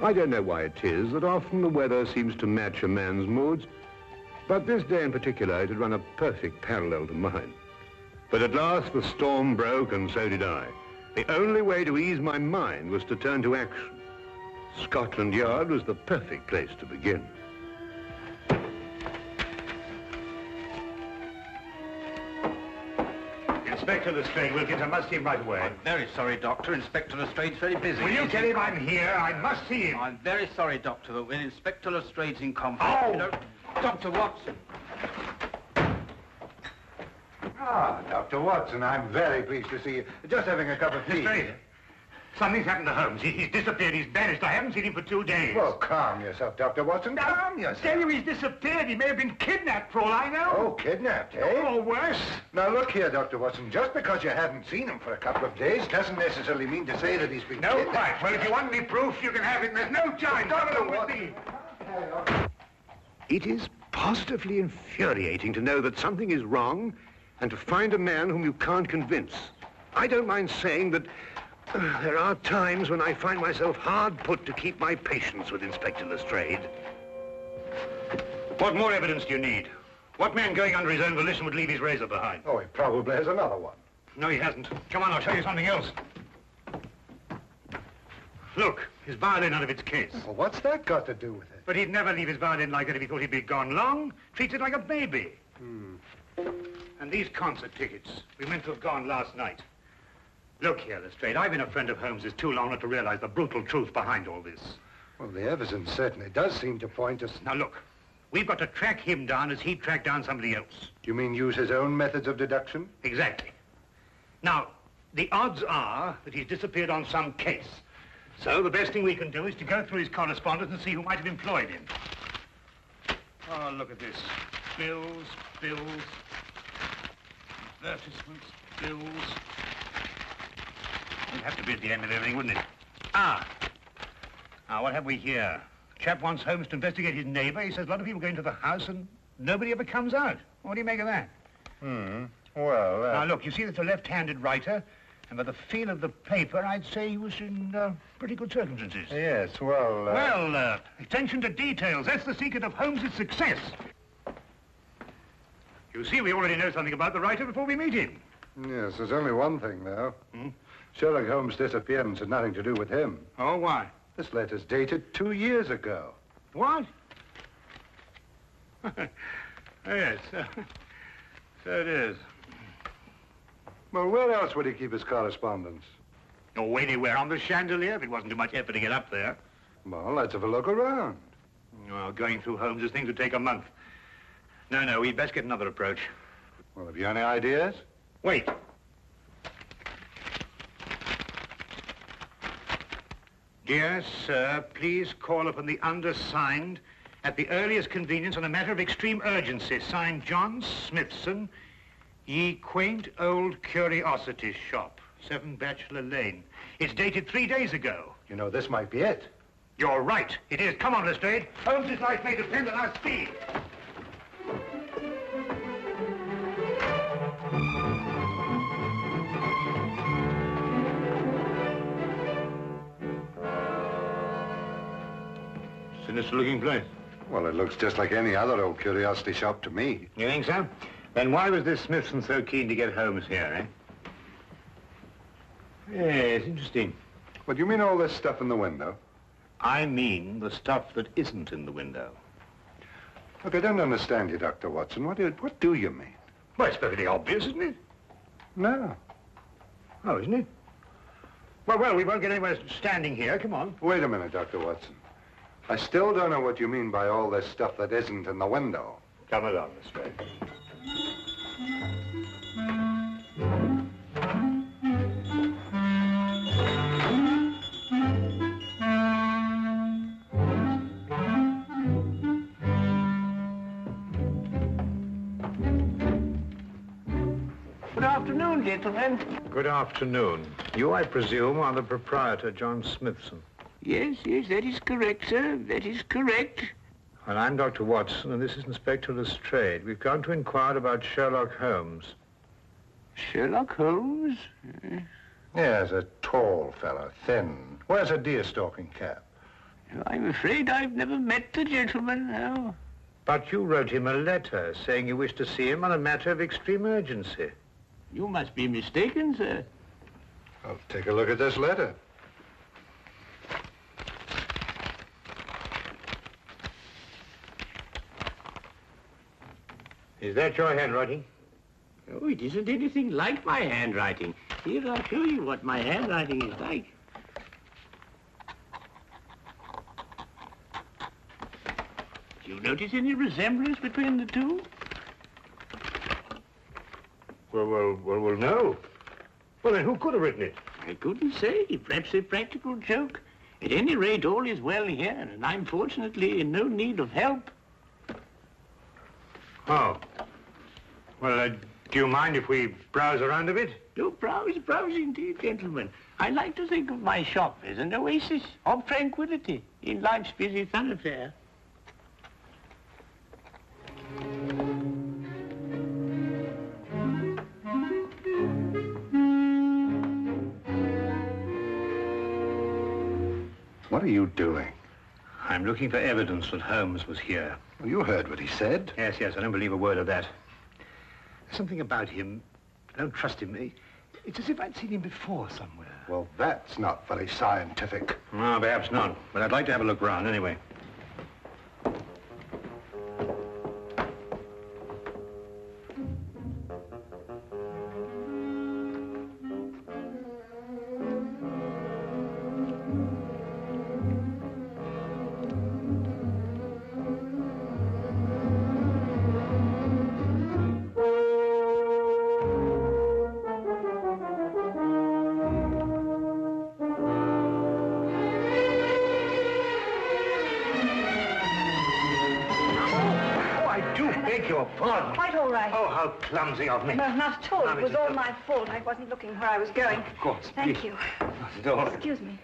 I don't know why it is that often the weather seems to match a man's moods, but this day in particular it had run a perfect parallel to mine. But at last the storm broke, and so did I. The only way to ease my mind was to turn to action. Scotland Yard was the perfect place to begin. Inspector Lestrade, Wilkins, I must see him right away. I'm very sorry, Doctor. Inspector Lestrade's very busy. Will you tell him I'm here? I must see him. I'm very sorry, Doctor, but when Inspector Lestrade's in conflict... Oh! You know, Dr. Watson. Ah, Dr. Watson, I'm very pleased to see you. Just having a cup of tea. Lestrade, something's happened to Holmes. He's disappeared. He's vanished. I haven't seen him for 2 days. Well, calm yourself, Dr. Watson. Calm yourself. Tell you he's disappeared. He may have been kidnapped, for all I know. Oh, kidnapped, eh? Or worse. Now, look here, Dr. Watson. Just because you haven't seen him for a couple of days doesn't necessarily mean to say that he's been No, kidnapped. right. Well, if you want any proof, you can have it. There's no time. Come along with me. It is positively infuriating to know that something is wrong and to find a man whom you can't convince. I don't mind saying that there are times when I find myself hard put to keep my patience with Inspector Lestrade. What more evidence do you need? What man going under his own volition would leave his razor behind? Oh, he probably has another one. No, he hasn't. Come on, I'll show you something else. Look, his violin out of its case. Well, what's that got to do with it? But he'd never leave his violin like that if he thought he'd be gone long. Treats it like a baby. And these concert tickets, we meant to have gone last night. Look here, Lestrade, I've been a friend of Holmes's too long not to realize the brutal truth behind all this. Well, the evidence certainly does seem to point us... Now look, we've got to track him down as he tracked down somebody else. Do you mean use his own methods of deduction? Exactly. Now, the odds are that he's disappeared on some case. So the best thing we can do is to go through his correspondence and see who might have employed him. Oh, look at this. Bills, advertisements, bills. It'd have to be at the end of everything, wouldn't it? Now, what have we here? Chap wants Holmes to investigate his neighbor. He says a lot of people go into the house and nobody ever comes out. What do you make of that? Well, Now, look, you see that's a left-handed writer, and by the feel of the paper, I'd say he was in pretty good circumstances. Yes, well... Well, attention to details. That's the secret of Holmes' success. You see, we already know something about the writer before we meet him. Yes, there's only one thing, though. Sherlock Holmes' disappearance had nothing to do with him. Oh, why? This letter's dated 2 years ago. What? Yes, so it is. Well, where else would he keep his correspondence? Oh, anywhere on the chandelier, if it wasn't too much effort to get up there. Well, let's have a look around. Well, going through Holmes' things would take a month. No, we'd best get another approach. Well, have you any ideas? Wait. Dear sir, please call upon the undersigned at the earliest convenience on a matter of extreme urgency. Signed, John Smithson, Ye Quaint Old Curiosity Shop, 7 Bachelor Lane. It's dated 3 days ago. You know, this might be it. You're right. It is. Come on, Lestrade. Holmes' life may depend on our speed. Sinister-looking place. Well, it looks just like any other old curiosity shop to me. You think so? Then why was this Smithson so keen to get Holmes here, eh? Yes, interesting. What, do you mean all this stuff in the window? I mean the stuff that isn't in the window. Look, I don't understand you, Dr. Watson. What do you mean? Well, it's perfectly obvious, isn't it? No. Oh, isn't it? Well, we won't get anywhere standing here. Come on. Wait a minute, Dr. Watson. I still don't know what you mean by all this stuff that isn't in the window. Come along, Lestrade. Good afternoon, gentlemen. Good afternoon. You, I presume, are the proprietor, John Smithson. Yes, that is correct, sir. That is correct. Well, I'm Dr. Watson, and this is Inspector Lestrade. We've come to inquire about Sherlock Holmes. Sherlock Holmes? Yes, a tall fellow, thin. Wears a deer-stalking cap. I'm afraid I've never met the gentleman, no. But you wrote him a letter saying you wished to see him on a matter of extreme urgency. You must be mistaken, sir. I'll take a look at this letter. Is that your handwriting? Oh, it isn't anything like my handwriting. Here, I'll show you what my handwriting is like. Do you notice any resemblance between the two? Well, no. Well, then who could have written it? I couldn't say. Perhaps a practical joke. At any rate, all is well here, and I'm fortunately in no need of help. Oh. Well, do you mind if we browse around a bit? Oh, browse indeed, gentlemen. I like to think of my shop as an oasis of tranquility in life's busy thoroughfare. What are you doing? I'm looking for evidence that Holmes was here. Well, you heard what he said. Yes, I don't believe a word of that. There's something about him. I don't trust him. It's as if I'd seen him before somewhere. Well, that's not very scientific. No, perhaps not. But I'd like to have a look round anyway. Pardon. Quite all right. Oh, how clumsy of me. No, not at all. No, It was Mrs. all Doyle. my fault. I wasn't looking where I was going. Of course. Thank please. you. Not at all. Excuse me.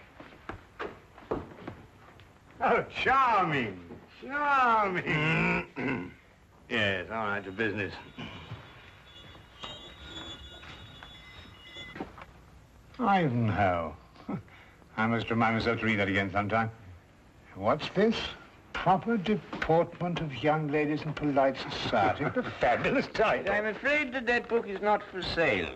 Oh, charming. Charming. Yes, all right, to business. Ivanhoe. I must remind myself to read that again sometime. What's this? Proper deportment of young ladies in polite society. What a fabulous title. I'm afraid that book is not for sale.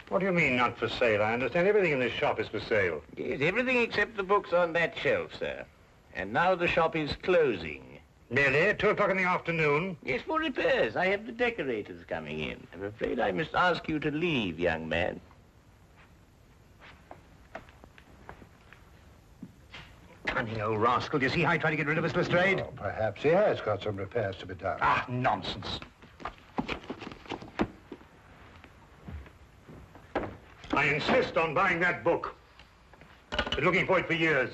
What do you mean, not for sale? I understand everything in this shop is for sale. Yes, everything except the books on that shelf, sir. And now the shop is closing. Nearly 2 o'clock in the afternoon. Yes, for repairs. I have the decorators coming in. I'm afraid I must ask you to leave, young man. Cunning old rascal. Do you see how he tried to get rid of us, Lestrade? Oh, perhaps he has got some repairs to be done. Ah, nonsense. I insist on buying that book. Been looking for it for years.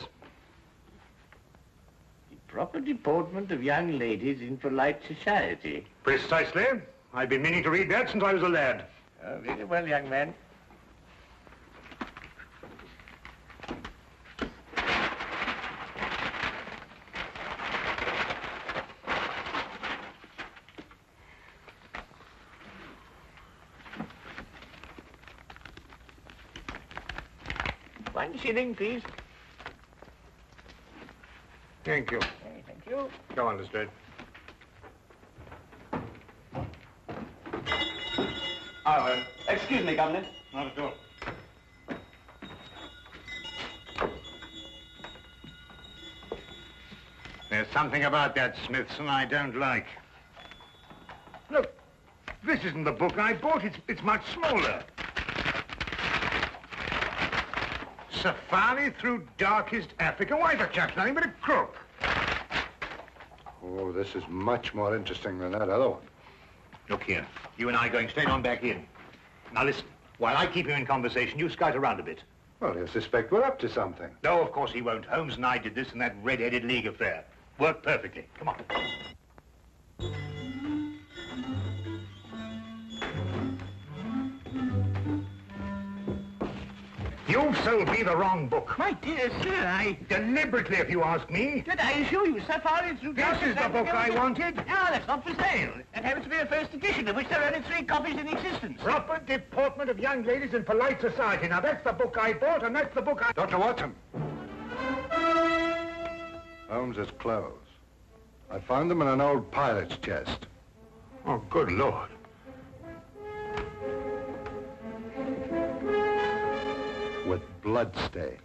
The proper deportment of young ladies in polite society. Precisely. I've been meaning to read that since I was a lad. Oh, very well, young man. One shilling, please. Thank you. Thank you. Go on, Lestrade. Excuse me, Governor. Not at all. There's something about that Smithson I don't like. Look, this isn't the book I bought. It's much smaller. Safari through darkest Africa. Why, the chap's nothing but a crook. Oh, this is much more interesting than that other one. Look here. You and I are going straight on back in. Now listen. While I keep you in conversation, you scout around a bit. Well, he'll suspect we're up to something. No, of course he won't. Holmes and I did this in that red-headed league affair. Worked perfectly. Come on. You've sold me the wrong book. My dear sir, Deliberately, if you ask me. Did I assure you, Safari through This is the book I wanted. No, that's not for sale. That happens to be a first edition, of which there are only 3 copies in existence. Proper deportment of young ladies in polite society. Now, that's the book I bought, and that's the book I... Dr. Watson. Holmes's clothes. I found them in an old pilot's chest. Oh, good Lord. With bloodstains.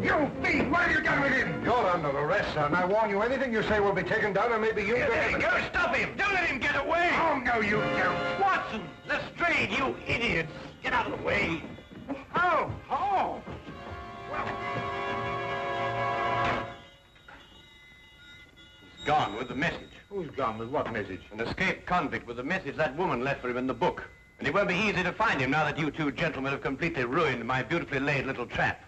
You thief! What have you done with him? You're under arrest, sir, and I warn you, anything you say will be taken down, and maybe you... Go, stop him! Don't let him get away! Oh, no, you don't. Watson, Lestrade, you idiots! Get out of the way! Oh, oh! He's gone with the message. Who's gone with what message? An escaped convict with the message that woman left for him in the book. And it won't be easy to find him now that you two gentlemen have completely ruined my beautifully laid little trap.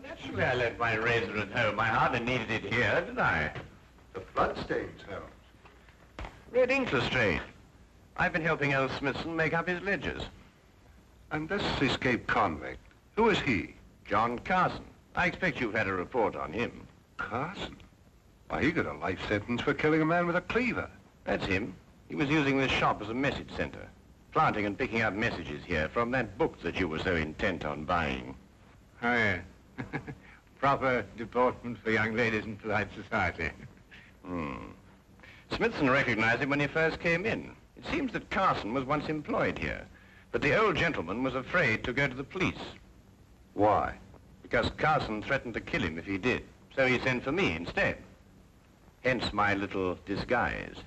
Naturally, I left my razor at home. I hardly needed it here, did I? The bloodstains, Holmes. Red ink, Lestrade. I've been helping old Smithson make up his ledgers. And this escaped convict, who is he? John Carson. I expect you've had a report on him. Carson? Why, he got a life sentence for killing a man with a cleaver. That's him. He was using this shop as a message center, planting and picking up messages here from that book that you were so intent on buying. Oh, yeah. Proper deportment for young ladies in polite society. Smithson recognized him when he first came in. It seems that Carson was once employed here, but the old gentleman was afraid to go to the police. Why? Because Carson threatened to kill him if he did, so he sent for me instead. Hence my little disguise.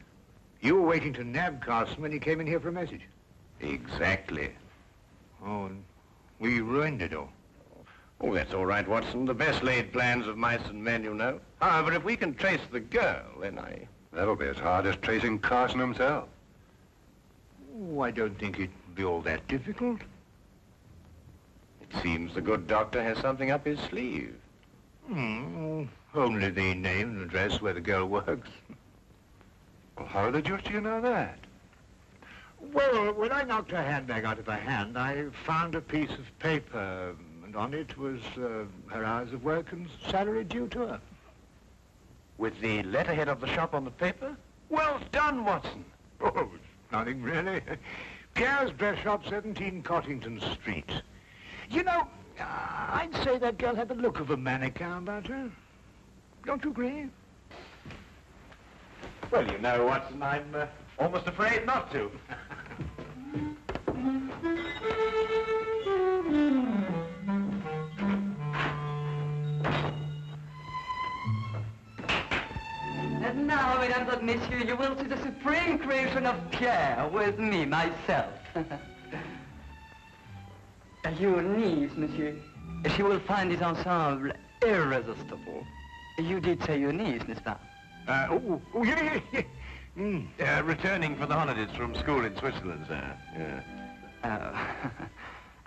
You were waiting to nab Carson when he came in here for a message. Exactly. Oh, and we ruined it all. Oh, that's all right, Watson. The best laid plans of mice and men, you know. However, if we can trace the girl, then That'll be as hard as tracing Carson himself. Oh, I don't think it'd be all that difficult. It seems the good doctor has something up his sleeve. Only the name and address where the girl works. Well, how the deuce do you know that? Well, when I knocked her handbag out of her hand, I found a piece of paper, and on it was her hours of work and salary due to her. With the letterhead of the shop on the paper? Well done, Watson. Oh, it's nothing really. Pierre's Dress Shop, 17 Cottington Street. You know, I'd say that girl had the look of a mannequin about her. Don't you agree? Well, you know, Watson, I'm almost afraid not to. And now, mesdames and messieurs, you will see the supreme creation of Pierre with me, myself. Your niece, monsieur, she will find this ensemble irresistible. You did say your niece, n'est-ce pas? Yeah. Returning for the holidays from school in Switzerland, sir. Yeah.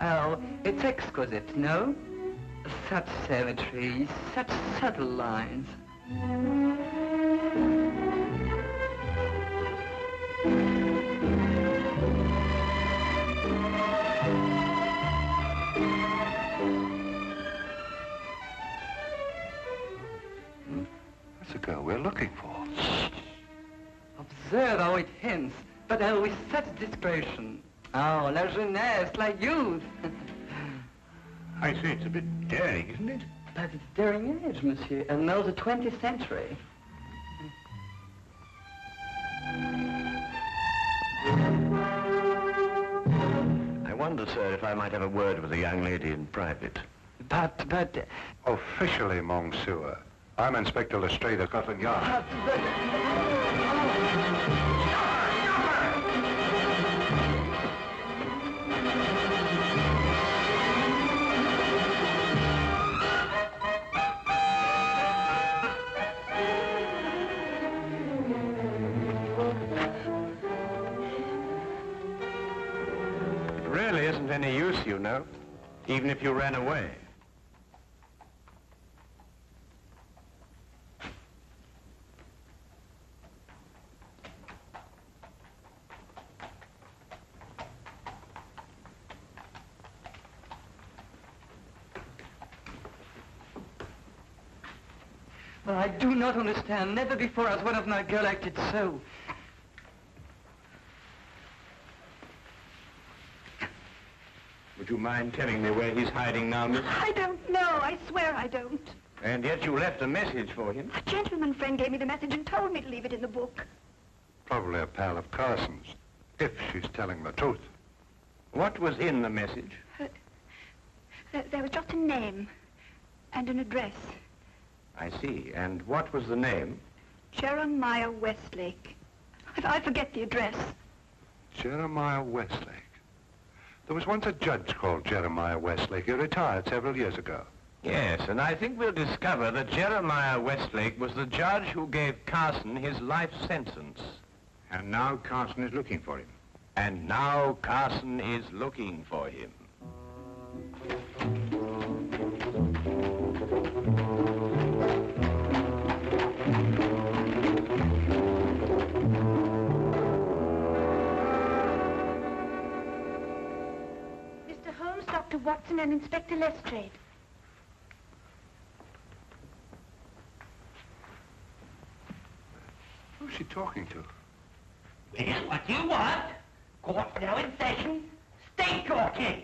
Oh, it's exquisite, no? Such symmetry, such subtle lines. That's the girl we're looking for. Observe how it hints, but with such discretion. Oh, la jeunesse, la youth. I say it's a bit daring, isn't it? But it's daring age, monsieur, and now the 20th century. I wonder, sir, if I might have a word with the young lady in private. But... Officially, Monsieur, I'm Inspector Lestrade of Scotland Yard. It really isn't any use, you know, even if you ran away. Well, I do not understand. Never before has one of my girl acted so. Would you mind telling me where he's hiding now, miss? I don't know. I swear I don't. And yet you left a message for him. A gentleman friend gave me the message and told me to leave it in the book. Probably a pal of Carson's, if she's telling the truth. What was in the message? There was just a name and an address. I see. And what was the name? Jeremiah Westlake. I forget the address. Jeremiah Westlake. There was once a judge called Jeremiah Westlake. He retired several years ago. Yes, and I think we'll discover that Jeremiah Westlake was the judge who gave Carson his life sentence. And now Carson is looking for him. And now Carson is looking for him. Mr. Holmes, Dr. Watson, and Inspector Lestrade. Who's she talking to? Well, what do you want? Court's now in session. State your case.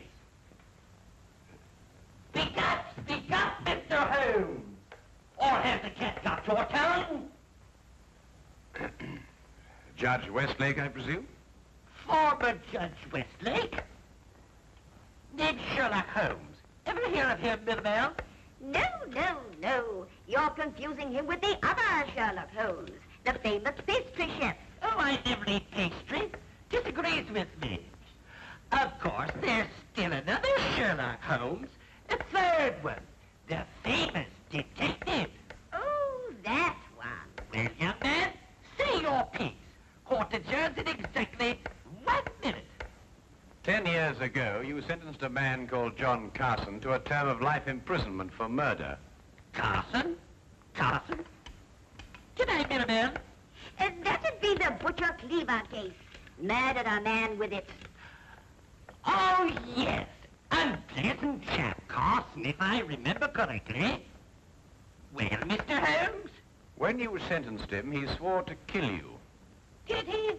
Speak up, Mr. Holmes. Or has the cat got your tongue? Judge Westlake, I presume? Former Judge Westlake? Did Sherlock Holmes ever hear of him, Mirabelle? No. You're confusing him with the other Sherlock Holmes, the famous pastry chef. Oh, I never eat pastry. Disagrees with me. Of course, there's still another Sherlock Holmes, a third one, the famous detective. Oh, that one. Well, young man, say your piece. Court adjourns in exactly 1 minute. 10 years ago, you sentenced a man called John Carson to a term of life imprisonment for murder. Carson? G'day, Mirabelle. That'd be the Butcher Cleaver case. Murdered a man with it. Oh, yes. Unpleasant chap, Carson, if I remember correctly. Well, Mr. Holmes? When you sentenced him, he swore to kill you. Did he?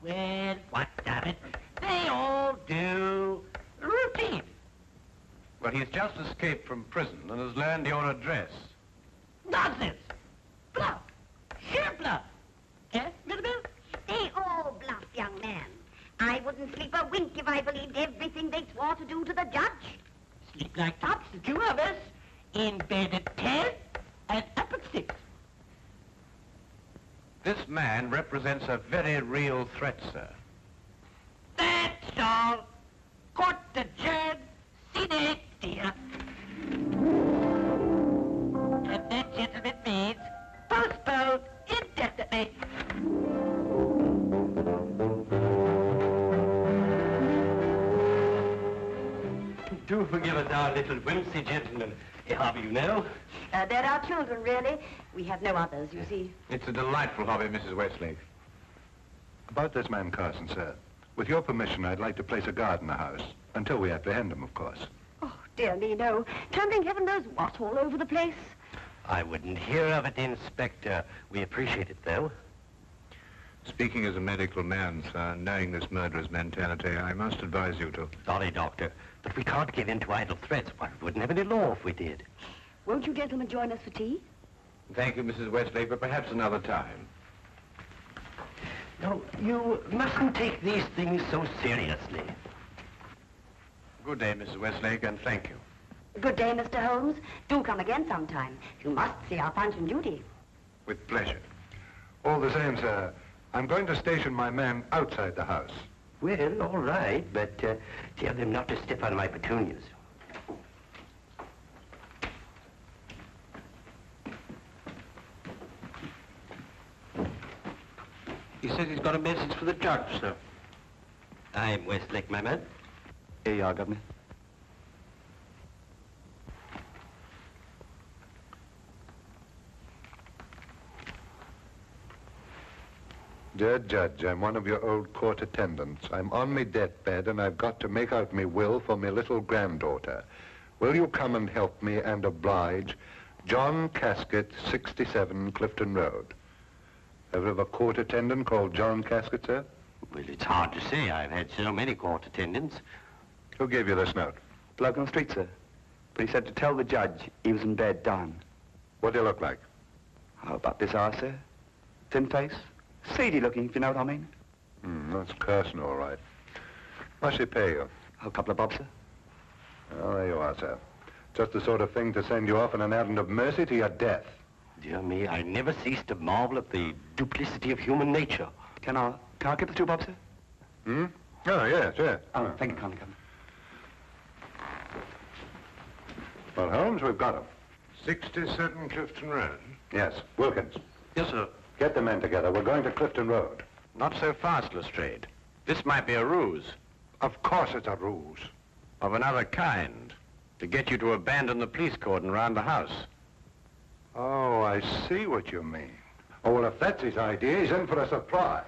Well, what of it? They all do. Routine. But he's just escaped from prison and has learned your address. Nonsense. Bluff. Sheer bluff. Eh, Mirabelle? They all bluff, young man. I wouldn't sleep a wink if I believed everything they swore to do to the judge. Sleep like tops, the two of us. In bed at 10 and up at 6. This man represents a very real threat, sir. That's all. Court adjourned. Sine die. And that, gentlemen, means postponed indefinitely. Do forgive us our little whimsy, gentlemen. A hobby, you know. They're our children, really. We have no others, you see. It's a delightful hobby, Mrs. Westlake. About this man Carson, sir. With your permission, I'd like to place a guard in the house. Until we apprehend him, of course. Oh, dear me, no. Tumbling heaven knows what all over the place. I wouldn't hear of it, Inspector. We appreciate it, though. Speaking as a medical man, sir, knowing this murderer's mentality, I must advise you to... Sorry, Doctor, but we can't give in to idle threats. Why, we wouldn't have any law if we did. Won't you gentlemen join us for tea? Thank you, Mrs. Westlake, but perhaps another time. No, you mustn't take these things so seriously. Good day, Mrs. Westlake, and thank you. Good day, Mr. Holmes. Do come again sometime. You must see our Punch and Judy. With pleasure. All the same, sir, I'm going to station my man outside the house. Well, all right, but tell them not to step on my petunias. He says he's got a message for the judge, sir. I'm Westlake, my man. Here you are, Governor. Dear Judge, I'm one of your old court attendants. I'm on me deathbed and I've got to make out me will for me little granddaughter. Will you come and help me and oblige? John Casket, 67 Clifton Road. Ever have a court attendant called John Casket, sir? Well, it's hard to say. I've had so many court attendants. Who gave you this note? Bloke on the street, sir. But he said to tell the judge he was in bed dying. What do you look like? How about bizarre, sir? Thin face, seedy looking, if you know what I mean. That's Carson, all right. What's he pay you? A couple of bob, sir. Oh, there you are, sir. Just the sort of thing to send you off on an errand of mercy to your death. Dear me, I never cease to marvel at the duplicity of human nature. Can I get the 2 bob, sir? Oh, yes, yes. Oh, thank you, kindly, Governor. Well, Holmes, we've got him. 67 Clifton Road. Yes, Wilkins. Yes, sir. Get the men together. We're going to Clifton Road. Not so fast, Lestrade. This might be a ruse. Of course it's a ruse. Of another kind. To get you to abandon the police cordon around the house. Oh, I see what you mean. Oh, well, if that's his idea, he's in for a surprise.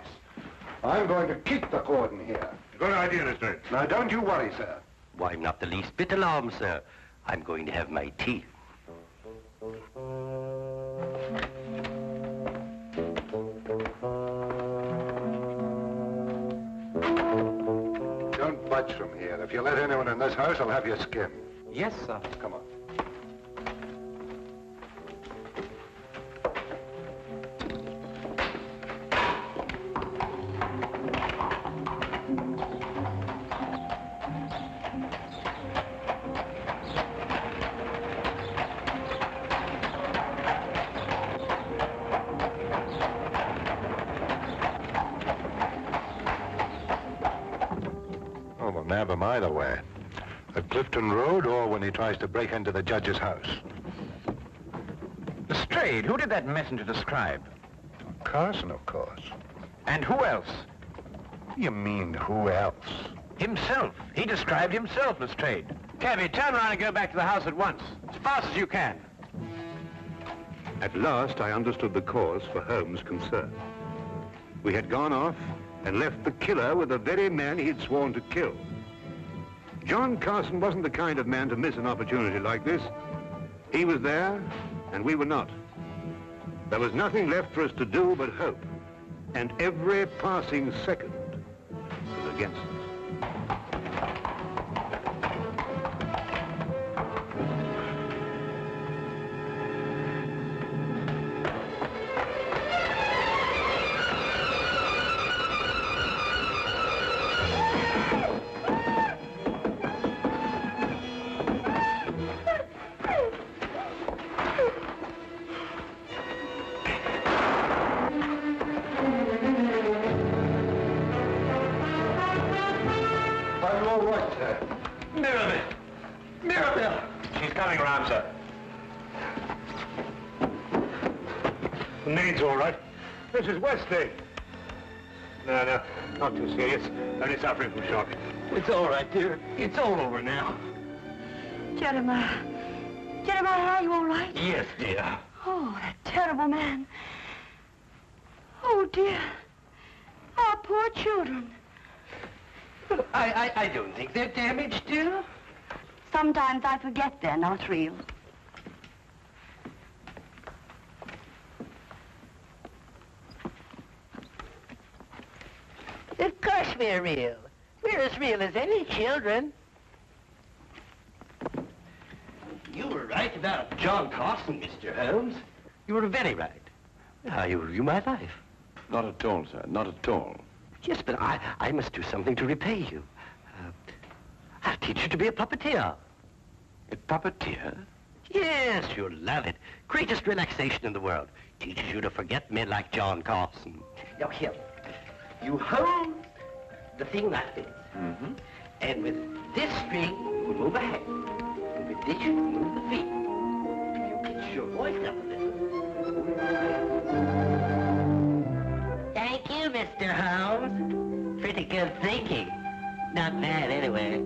I'm going to keep the cordon here. Good idea, Lestrade. Now, don't you worry, sir. Why, I'm not the least bit alarmed, sir. I'm going to have my tea. Don't budge from here. If you let anyone in this house, I'll have your skin. Yes, sir. Come on. Oh, well, nab him either way. At Clifton Road or when he tries to break into the judge's house. Lestrade, who did that messenger describe? Carson, of course. And who else? You mean who else? Himself. He described himself, Lestrade. Cabby, turn around and go back to the house at once. As fast as you can. At last, I understood the cause for Holmes' concern. We had gone off and left the killer with the very man he'd sworn to kill. John Carson wasn't the kind of man to miss an opportunity like this. He was there, and we were not. There was nothing left for us to do but hope, and every passing second was against us. She's coming around, sir. The maid's all right. Mrs. Westlake. No, not too serious. Only suffering from shock. It's all right, dear. It's all over now. Jeremiah. Jeremiah, are you all right? Yes, dear. Oh, that terrible man. Oh, dear. Our poor children. I don't think they're damaged, dear. Sometimes I forget they're not real. Of course we're real. We're as real as any children. You were right about John Carson, Mr. Holmes. You were very right. I owe you my life. Not at all, sir. Not at all. Yes, but I must do something to repay you. I'll teach you to be a puppeteer. A puppeteer? Yes, you'll love it. Greatest relaxation in the world. Teaches you to forget men like John Carson. Now, here. You hold the thing like this. Mm-hmm. And with this string, you move a hand. And with this, you move the feet. You pitch your voice up a little. Thank you, Mr. Holmes. Pretty good thinking. Not bad, anyway.